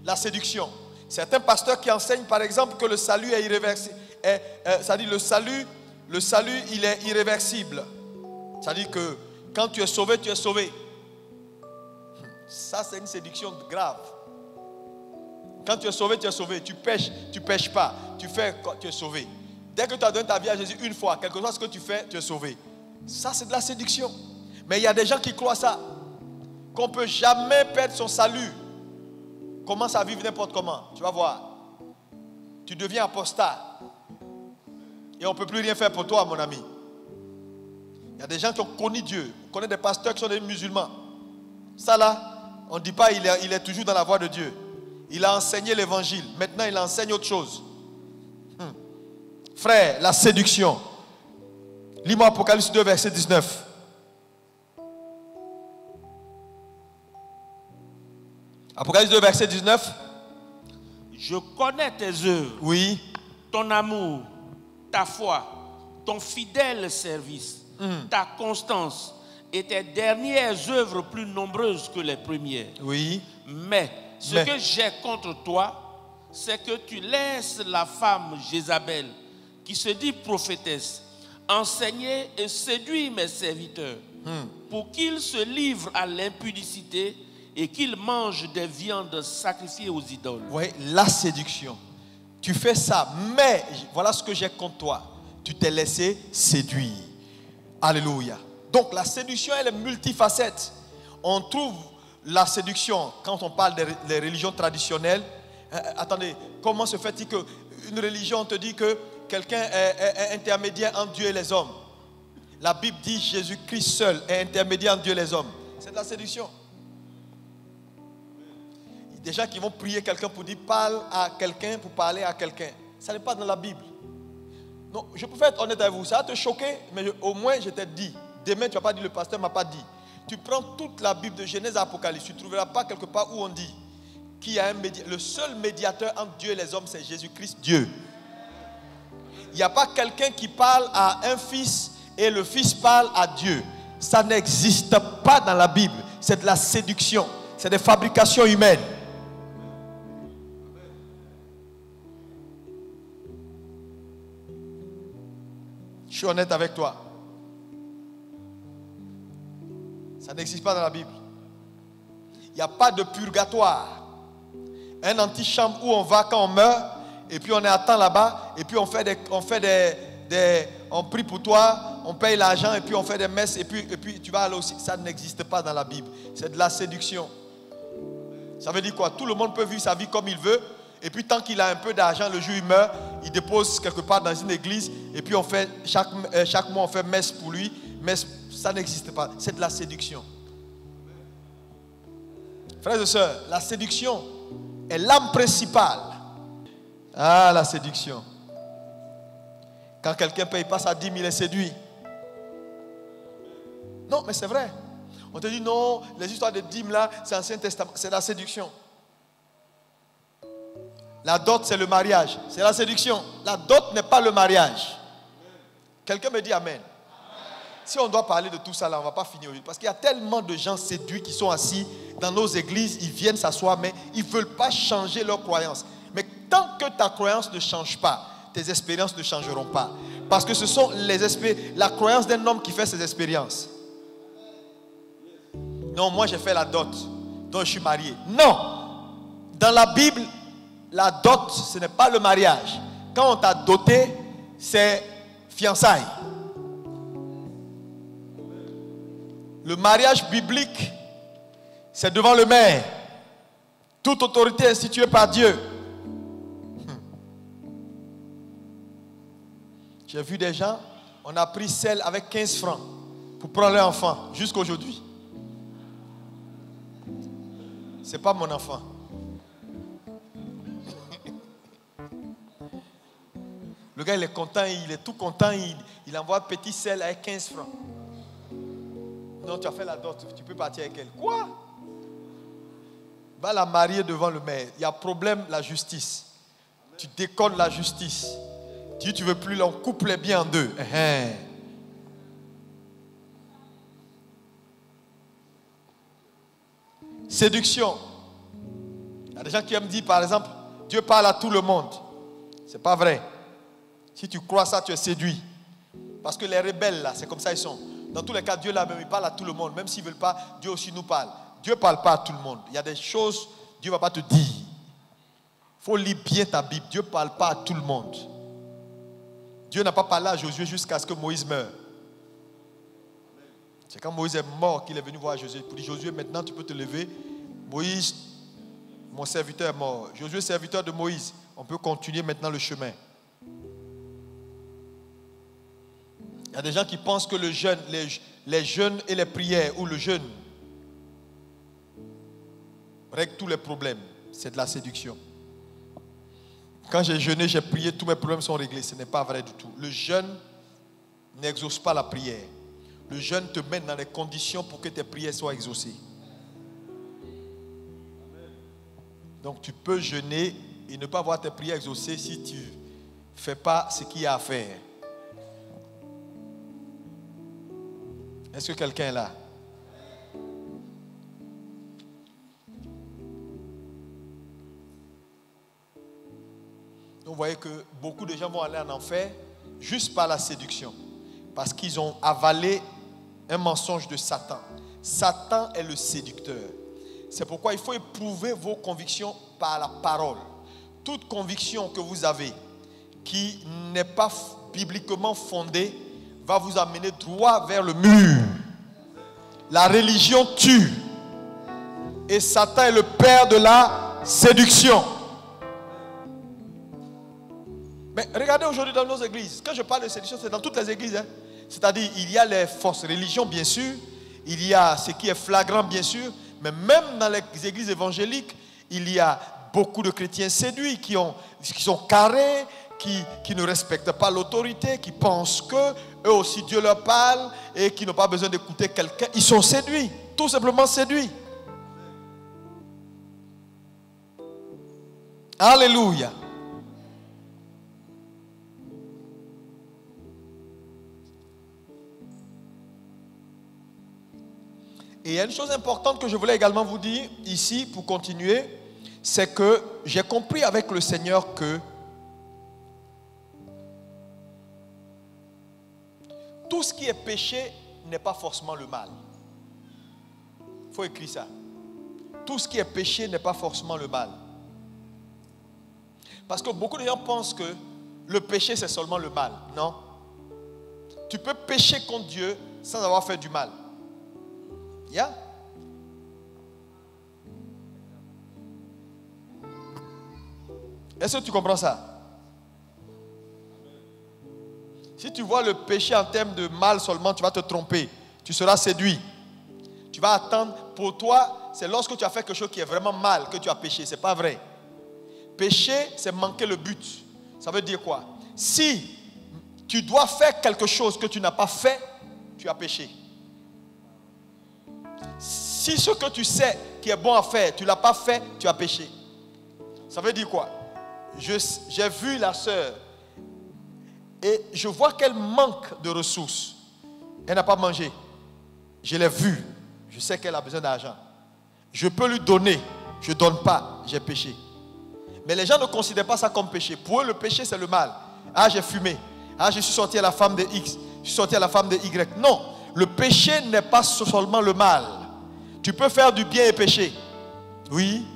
la séduction. Certains pasteurs qui enseignent par exemple que le salut est irréversible. C'est-à-dire le salut, il est irréversible. C'est-à-dire que quand tu es sauvé, tu es sauvé. Ça, c'est une séduction grave. Quand tu es sauvé, tu es sauvé. Tu pêches pas. Tu fais, tu es sauvé. Dès que tu as donné ta vie à Jésus une fois, quelque chose que tu fais, tu es sauvé. Ça, c'est de la séduction. Mais il y a des gens qui croient ça. Qu'on ne peut jamais perdre son salut. Commence à vivre n'importe comment. Tu vas voir. Tu deviens apostat. Et on ne peut plus rien faire pour toi, mon ami. Il y a des gens qui ont connu Dieu. On connaît des pasteurs qui sont des musulmans. Ça là, on ne dit pas il est toujours dans la voie de Dieu. Il a enseigné l'évangile. Maintenant, il enseigne autre chose. Frère, la séduction. Lis-moi Apocalypse 2, verset 19. Apocalypse 2, verset 19. Je connais tes œuvres, Oui. ton amour, ta foi, ton fidèle service, ta constance et tes dernières œuvres plus nombreuses que les premières. Oui. Mais ce que j'ai contre toi, c'est que tu laisses la femme Jézabel, qui se dit prophétesse, enseigner et séduire mes serviteurs pour qu'ils se livrent à l'impudicité et qu'ils mangent des viandes sacrifiées aux idoles. Oui, la séduction. Tu fais ça, mais voilà ce que j'ai contre toi. Tu t'es laissé séduire. Alléluia. Donc la séduction, elle est multifacette. On trouve la séduction quand on parle des religions traditionnelles. Attendez, comment se fait-il qu'une religion te dit que quelqu'un est intermédiaire entre Dieu et les hommes? La Bible dit Jésus-Christ seul est intermédiaire entre Dieu et les hommes. C'est de la séduction. Des gens qui vont prier quelqu'un pour dire parle à quelqu'un pour parler à quelqu'un. Ça n'est pas dans la Bible. Non, je peux être honnête avec vous. Ça va te choquer, mais au moins je t'ai dit. Demain, tu ne vas pas dire le pasteur ne m'a pas dit. Tu prends toute la Bible de Genèse à Apocalypse. Tu ne trouveras pas quelque part où on dit qu'il y a un médiateur. Le seul médiateur entre Dieu et les hommes, c'est Jésus-Christ, Dieu. Il n'y a pas quelqu'un qui parle à un fils et le fils parle à Dieu. Ça n'existe pas dans la Bible. C'est de la séduction. C'est des fabrications humaines. Je suis honnête avec toi. Ça n'existe pas dans la Bible. Il n'y a pas de purgatoire. Un antichambre où on va quand on meurt, et puis on est à temps là-bas, et puis on prie pour toi, on paye l'argent, et puis on fait des messes, et puis tu vas aller aussi. Ça n'existe pas dans la Bible. C'est de la séduction. Ça veut dire quoi? Tout le monde peut vivre sa vie comme il veut, et puis tant qu'il a un peu d'argent, le jour où il meurt, il dépose quelque part dans une église, et puis on fait chaque mois on fait messe pour lui. Mais ça n'existe pas. C'est de la séduction. Frères et sœurs, la séduction est l'âme principale. Ah, la séduction. Quand quelqu'un paye pas sa dîme, il est séduit. Non, mais c'est vrai. On te dit non, les histoires de dîmes là, c'est l'Ancien Testament. C'est la séduction. La dot, c'est le mariage. C'est la séduction. La dot n'est pas le mariage. Quelqu'un me dit amen. Si on doit parler de tout ça là, on ne va pas finir aujourd'hui. Parce qu'il y a tellement de gens séduits qui sont assis dans nos églises, ils viennent s'asseoir, mais ils ne veulent pas changer leur croyance. Mais tant que ta croyance ne change pas, tes expériences ne changeront pas. Parce que ce sont la croyance d'un homme qui fait ses expériences. Non, moi j'ai fait la dot, donc je suis marié. Non! Dans la Bible, la dot, ce n'est pas le mariage. Quand on t'a doté, c'est fiançailles. Le mariage biblique, c'est devant le maire. Toute autorité instituée par Dieu. J'ai vu des gens, on a pris celle avec 15 francs pour prendre leur enfant, jusqu'à aujourd'hui. C'est pas mon enfant. Le gars, il est content, il est tout content, il envoie petit sel avec 15 francs. Non, tu as fait la dot, tu peux partir avec elle. Quoi? Va la marier devant le maire. Il y a problème, la justice. Tu déconnes la justice. Tu veux plus, là, on coupe les biens en deux. Séduction. Il y a des gens qui aiment dire, par exemple, Dieu parle à tout le monde. C'est pas vrai. Si tu crois ça, tu es séduit. Parce que les rebelles, là, c'est comme ça ils sont. Dans tous les cas, Dieu là même, il parle à tout le monde. Même s'ils ne veulent pas, Dieu aussi nous parle. Dieu ne parle pas à tout le monde. Il y a des choses, Dieu ne va pas te dire. Il faut lire bien ta Bible. Dieu ne parle pas à tout le monde. Dieu n'a pas parlé à Josué jusqu'à ce que Moïse meure. C'est quand Moïse est mort qu'il est venu voir Josué. Pour dire, Josué, maintenant tu peux te lever. Moïse, mon serviteur est mort. Josué, serviteur de Moïse. On peut continuer maintenant le chemin. Il y a des gens qui pensent que le jeûne, les jeûnes et les prières ou le jeûne règlent tous les problèmes. C'est de la séduction. Quand j'ai jeûné, j'ai prié, tous mes problèmes sont réglés. Ce n'est pas vrai du tout. Le jeûne n'exauce pas la prière. Le jeûne te met dans les conditions pour que tes prières soient exaucées. Donc tu peux jeûner et ne pas voir tes prières exaucées si tu ne fais pas ce qu'il y a à faire. Est-ce que quelqu'un est là? Donc vous voyez que beaucoup de gens vont aller en enfer juste par la séduction. Parce qu'ils ont avalé un mensonge de Satan. Satan est le séducteur. C'est pourquoi il faut éprouver vos convictions par la parole. Toute conviction que vous avez qui n'est pas bibliquement fondée va vous amener droit vers le mur. La religion tue. Et Satan est le père de la séduction. Mais regardez aujourd'hui dans nos églises. Quand je parle de séduction, c'est dans toutes les églises. Hein. C'est-à-dire, il y a les fausses religions, bien sûr. Il y a ce qui est flagrant, bien sûr. Mais même dans les églises évangéliques, il y a beaucoup de chrétiens séduits qui sont carrés, qui ne respectent pas l'autorité, qui pensent que eux aussi Dieu leur parle et qui n'ont pas besoin d'écouter quelqu'un. Ils sont séduits, tout simplement séduits. Alléluia. Et il y a une chose importante que je voulais également vous dire ici pour continuer, c'est que j'ai compris avec le Seigneur que tout ce qui est péché n'est pas forcément le mal. Il faut écrire ça. Tout ce qui est péché n'est pas forcément le mal. Parce que beaucoup de gens pensent que le péché c'est seulement le mal. Non. Tu peux pécher contre Dieu sans avoir fait du mal. Yeah. Est-ce que tu comprends ça? Si tu vois le péché en termes de mal seulement, tu vas te tromper. Tu seras séduit. Tu vas attendre. Pour toi, c'est lorsque tu as fait quelque chose qui est vraiment mal que tu as péché. Ce n'est pas vrai. Pécher, c'est manquer le but. Ça veut dire quoi? Si tu dois faire quelque chose que tu n'as pas fait, tu as péché. Si ce que tu sais qui est bon à faire, tu ne l'as pas fait, tu as péché. Ça veut dire quoi? J'ai vu la sœur et je vois qu'elle manque de ressources. Elle n'a pas mangé. Je l'ai vue. Je sais qu'elle a besoin d'argent. Je peux lui donner. Je ne donne pas. J'ai péché. Mais les gens ne considèrent pas ça comme péché. Pour eux, le péché, c'est le mal. Ah, j'ai fumé. Ah, je suis sorti à la femme de X. Je suis sorti à la femme de Y. Non. Le péché n'est pas seulement le mal. Tu peux faire du bien et pécher. Oui.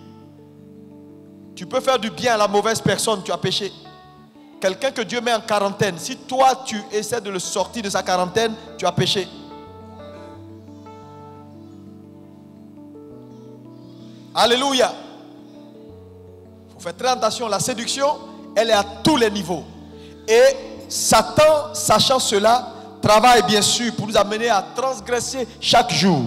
Tu peux faire du bien à la mauvaise personne, tu as péché. Quelqu'un que Dieu met en quarantaine, si toi tu essaies de le sortir de sa quarantaine, tu as péché. Alléluia. Il faut faire très attention. La séduction, elle est à tous les niveaux. Et Satan, sachant cela, travaille bien sûr pour nous amener à transgresser chaque jour.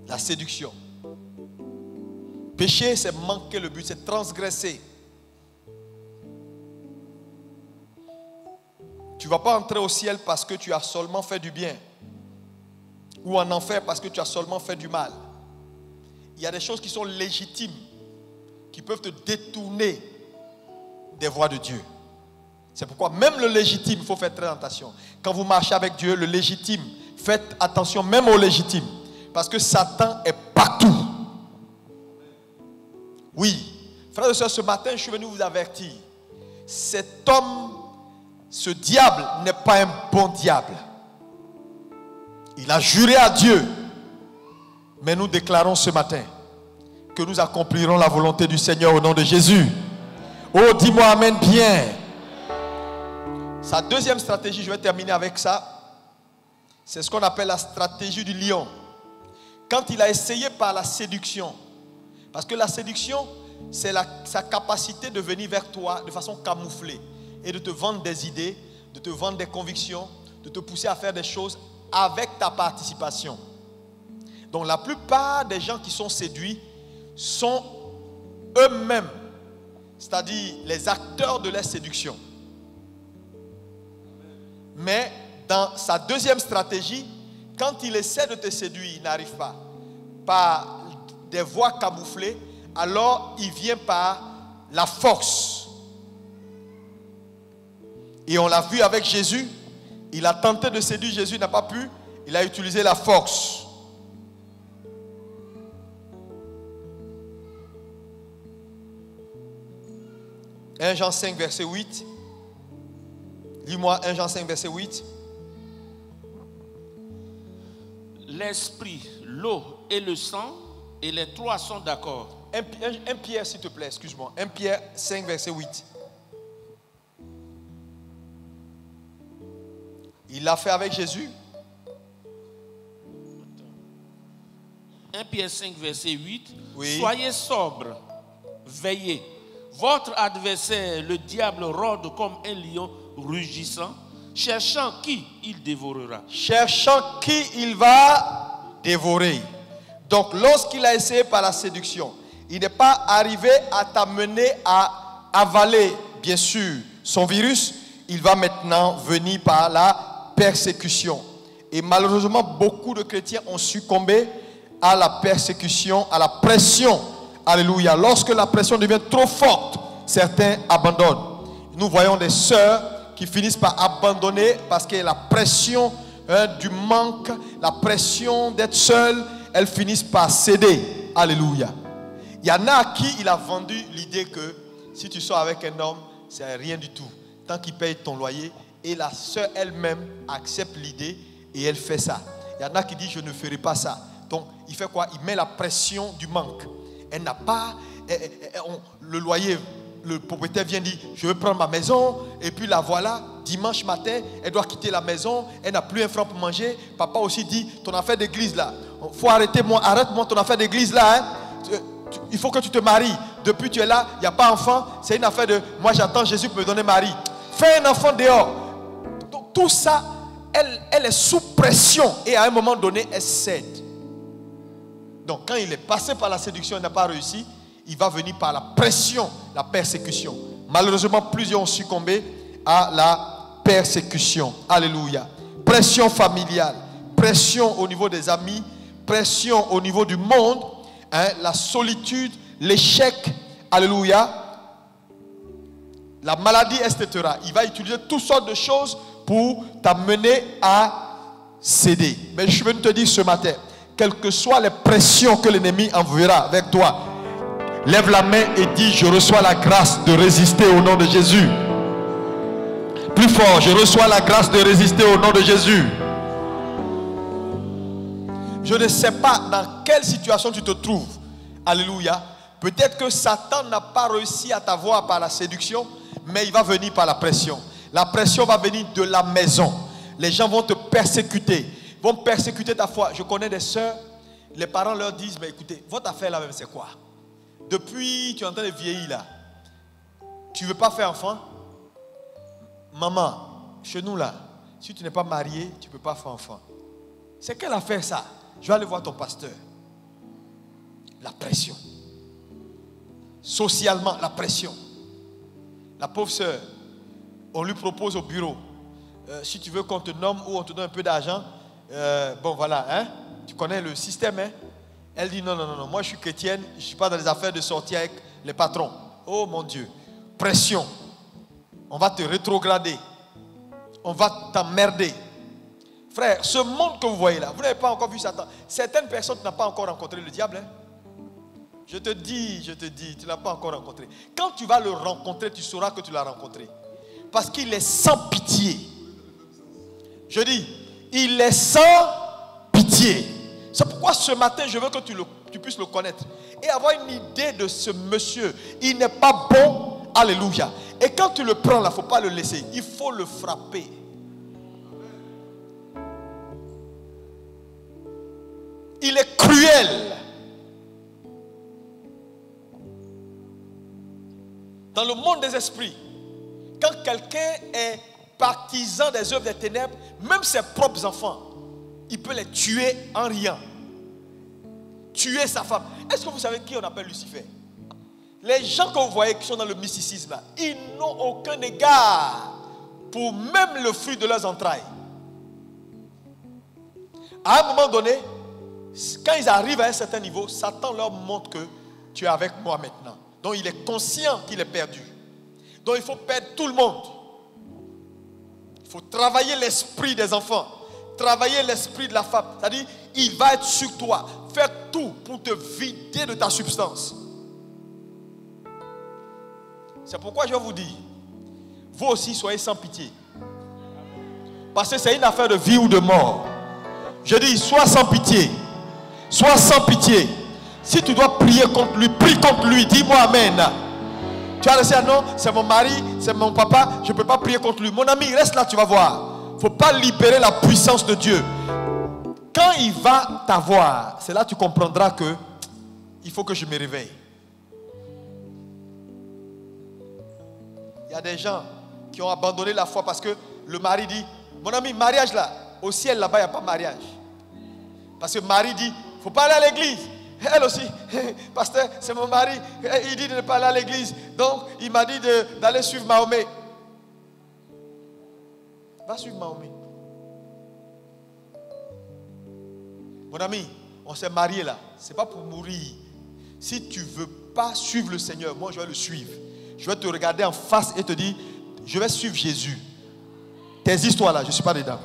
La séduction. Péché, c'est manquer le but, c'est transgresser. Tu ne vas pas entrer au ciel parce que tu as seulement fait du bien. Ou en enfer parce que tu as seulement fait du mal. Il y a des choses qui sont légitimes, qui peuvent te détourner des voies de Dieu. C'est pourquoi même le légitime, il faut faire très attention. Quand vous marchez avec Dieu, le légitime, faites attention même au légitime. Parce que Satan est partout. Oui. Frères et sœurs, ce matin, je suis venu vous avertir. Cet homme, ce diable n'est pas un bon diable. Il a juré à Dieu. Mais nous déclarons ce matin que nous accomplirons la volonté du Seigneur au nom de Jésus. Oh, dis-moi amen bien. Sa deuxième stratégie, je vais terminer avec ça. C'est ce qu'on appelle la stratégie du lion. Quand il a essayé par la séduction, parce que la séduction, c'est sa capacité de venir vers toi de façon camouflée et de te vendre des idées, de te vendre des convictions, de te pousser à faire des choses avec ta participation. Donc la plupart des gens qui sont séduits sont eux-mêmes, c'est-à-dire les acteurs de la séduction. Mais dans sa deuxième stratégie, Quand il essaie de te séduire, il n'arrive pas. Par des voies camouflées, alors il vient par la force. Et on l'a vu avec Jésus. Il a tenté de séduire Jésus, il n'a pas pu. Il a utilisé la force. « 1 Jean 5, verset 8. Lis-moi 1 Jean 5, verset 8. L'esprit, l'eau et le sang, et les trois sont d'accord. 1 Pierre, s'il te plaît, excuse-moi. 1 Pierre 5, verset 8. Il l'a fait avec Jésus. 1 Pierre 5, verset 8. Oui. Soyez sobres, veillez. Votre adversaire, le diable, rôde comme un lion rugissant, cherchant qui il dévorera. Cherchant qui il va dévorer. Donc, lorsqu'il a essayé par la séduction, il n'est pas arrivé à t'amener à avaler, bien sûr, son virus. Il va maintenant venir par la persécution. Et malheureusement, beaucoup de chrétiens ont succombé à la persécution, à la pression. Alléluia. Lorsque la pression devient trop forte, certains abandonnent. Nous voyons des sœurs qui finissent par abandonner parce que la pression du manque, la pression d'être seule, elles finissent par céder. Alléluia. Il y en a à qui il a vendu l'idée que si tu sors avec un homme, c'est rien du tout. Tant qu'il paye ton loyer, et la sœur elle-même accepte l'idée et elle fait ça. Il y en a qui disent je ne ferai pas ça. Donc il fait quoi? Il met la pression du manque. Elle n'a pas le loyer. Le propriétaire vient dire je veux prendre ma maison et puis la voilà dimanche matin elle doit quitter la maison, elle n'a plus un franc pour manger. Papa aussi dit ton affaire d'église là, faut arrête-moi ton affaire d'église là hein. Il faut que tu te maries. Depuis tu es là, il n'y a pas d'enfant, c'est une affaire de moi j'attends Jésus pour me donner mari. Fais un enfant dehors. Donc tout ça, elle est sous pression et à un moment donné elle cède. Donc quand il est passé par la séduction, il n'a pas réussi, il va venir par la pression, la persécution. Malheureusement, plusieurs ont succombé à la persécution. Alléluia. Pression familiale, pression au niveau des amis, pression au niveau du monde, hein, la solitude, l'échec. Alléluia. La maladie, etc. Il va utiliser toutes sortes de choses pour t'amener à céder. Mais je veux te dire ce matin, quelles que soient les pressions que l'ennemi enverra avec toi, lève la main et dis je reçois la grâce de résister au nom de Jésus. Plus fort, je reçois la grâce de résister au nom de Jésus. Je ne sais pas dans quelle situation tu te trouves. Alléluia. Peut-être que Satan n'a pas réussi à t'avoir par la séduction, mais il va venir par la pression. La pression va venir de la maison. Les gens vont te persécuter, vont persécuter ta foi. Je connais des sœurs, les parents leur disent mais écoutez, votre affaire là même c'est quoi? Depuis tu es en train de vieillir là, tu ne veux pas faire enfant? Maman, chez nous là, si tu n'es pas marié, tu ne peux pas faire enfant. C'est quelle affaire ça? Je vais aller voir ton pasteur. La pression. Socialement, la pression. La pauvre sœur, on lui propose au bureau, si tu veux qu'on te nomme ou on te donne un peu d'argent, bon voilà, hein? Tu connais le système, hein? Elle dit non, moi je suis chrétienne, je ne suis pas dans les affaires de sortir avec les patrons. Oh mon Dieu, pression. On va te rétrograder. On va t'emmerder. Frère, ce monde que vous voyez là, vous n'avez pas encore vu Satan. Certaines personnes n'ont pas encore rencontré le diable. Hein? Je te dis, tu ne l'as pas encore rencontré. Quand tu vas le rencontrer, tu sauras que tu l'as rencontré. Parce qu'il est sans pitié. Je dis, il est sans pitié. C'est pourquoi ce matin, je veux que tu puisses le connaître. Et avoir une idée de ce monsieur. Il n'est pas bon. Alléluia. Et quand tu le prends là, il ne faut pas le laisser. Il faut le frapper. Il est cruel. Dans le monde des esprits, quand quelqu'un est partisan des œuvres des ténèbres, même ses propres enfants, il peut les tuer en riant. Tuer sa femme. Est-ce que vous savez qui on appelle Lucifer? Les gens que vous voyez qui sont dans le mysticisme, là, ils n'ont aucun égard pour même le fruit de leurs entrailles. À un moment donné, quand ils arrivent à un certain niveau, Satan leur montre que tu es avec moi maintenant. Donc il est conscient qu'il est perdu. Donc il faut perdre tout le monde. Il faut travailler l'esprit des enfants, travailler l'esprit de la femme. C'est-à-dire, il va être sur toi, faire tout pour te vider de ta substance. C'est pourquoi je vous dis, vous aussi soyez sans pitié. Parce que c'est une affaire de vie ou de mort. Je dis, sois sans pitié. Sois sans pitié. Si tu dois prier contre lui, prie contre lui. Dis-moi amen. Tu vas laisser, non, c'est mon mari, c'est mon papa, je ne peux pas prier contre lui. Mon ami, reste là, tu vas voir. Il ne faut pas libérer la puissance de Dieu. Quand il va t'avoir, c'est là que tu comprendras que il faut que je me réveille. Il y a des gens qui ont abandonné la foi parce que le mari dit, mon ami, mariage là, au ciel là-bas, il n'y a pas de mariage. Parce que Marie dit, il ne faut pas aller à l'église. Elle aussi, pasteur, c'est mon mari, il dit de ne pas aller à l'église. Donc, il m'a dit d'aller suivre Mahomet. Va suivre Mahomet. Mon ami, on s'est marié là. Ce n'est pas pour mourir. Si tu ne veux pas suivre le Seigneur, moi je vais le suivre. Je vais te regarder en face et te dire, je vais suivre Jésus. Tes histoires là, je ne suis pas dedans.